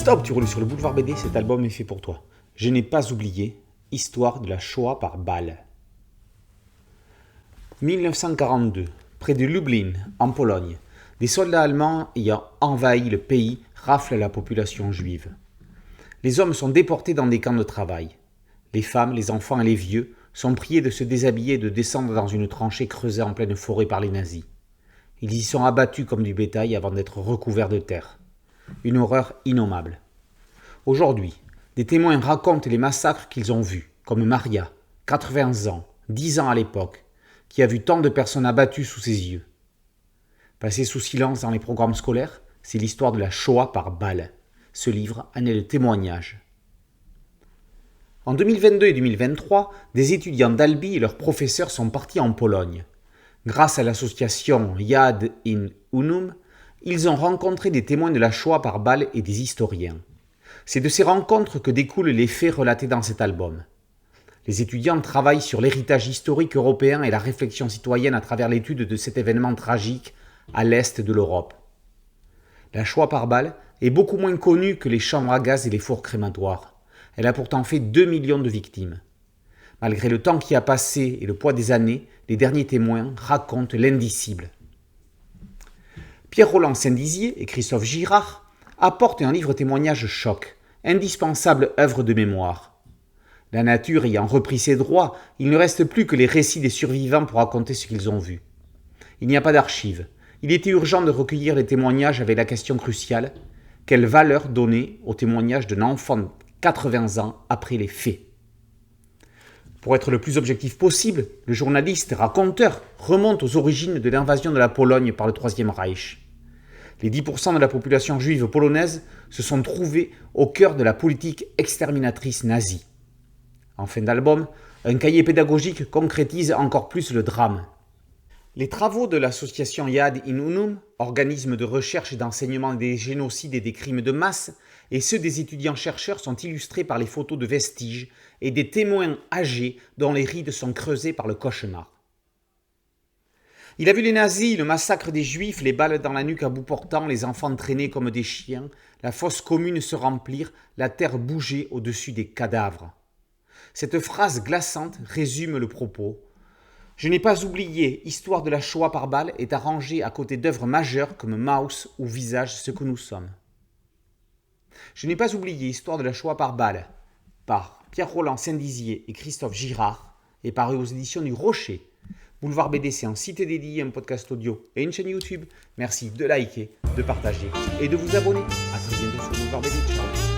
Stop, tu roules sur le boulevard BD, cet album est fait pour toi. Je n'ai pas oublié, histoire de la Shoah par balle. 1942, près de Lublin, en Pologne, des soldats allemands ayant envahi le pays raflent la population juive. Les hommes sont déportés dans des camps de travail. Les femmes, les enfants et les vieux sont priés de se déshabiller et de descendre dans une tranchée creusée en pleine forêt par les nazis. Ils y sont abattus comme du bétail avant d'être recouverts de terre. Une horreur innommable. Aujourd'hui, des témoins racontent les massacres qu'ils ont vus, comme Maria, 80 ans, 10 ans à l'époque, qui a vu tant de personnes abattues sous ses yeux. Passé sous silence dans les programmes scolaires, c'est l'histoire de la Shoah par balle. Ce livre en est le témoignage. En 2022 et 2023, des étudiants d'Albi et leurs professeurs sont partis en Pologne. Grâce à l'association Yad in Unum, ils ont rencontré des témoins de la Shoah par balle et des historiens. C'est de ces rencontres que découlent les faits relatés dans cet album. Les étudiants travaillent sur l'héritage historique européen et la réflexion citoyenne à travers l'étude de cet événement tragique à l'est de l'Europe. La Shoah par balle est beaucoup moins connue que les chambres à gaz et les fours crématoires. Elle a pourtant fait 2 millions de victimes. Malgré le temps qui a passé et le poids des années, les derniers témoins racontent l'indicible. Pierre-Roland Saint-Dizier et Christophe Girard apportent un livre témoignage choc, indispensable œuvre de mémoire. La nature ayant repris ses droits, il ne reste plus que les récits des survivants pour raconter ce qu'ils ont vu. Il n'y a pas d'archives. Il était urgent de recueillir les témoignages avec la question cruciale: quelle valeur donner au témoignage d'un enfant de 80 ans après les faits? Pour être le plus objectif possible, le journaliste et raconteur remonte aux origines de l'invasion de la Pologne par le Troisième Reich. Les 10% de la population juive polonaise se sont trouvés au cœur de la politique exterminatrice nazie. En fin d'album, un cahier pédagogique concrétise encore plus le drame. Les travaux de l'association Yad in Unum, organisme de recherche et d'enseignement des génocides et des crimes de masse, et ceux des étudiants-chercheurs sont illustrés par les photos de vestiges et des témoins âgés dont les rides sont creusées par le cauchemar. Il a vu les nazis, le massacre des juifs, les balles dans la nuque à bout portant, les enfants traînés comme des chiens, la fosse commune se remplir, la terre bouger au-dessus des cadavres. Cette phrase glaçante résume le propos. Je n'ai pas oublié, histoire de la Shoah par balle est à ranger à côté d'œuvres majeures comme Maus ou Visage ce que nous sommes. Je n'ai pas oublié, histoire de la Shoah par balle, par Pierre-Roland Saint-Dizier et Christophe Girard, est paru aux éditions du Rocher. Boulevard BD, c'est un site dédié, un podcast audio et une chaîne YouTube. Merci de liker, de partager et de vous abonner. À très bientôt sur Boulevard BD. Ciao.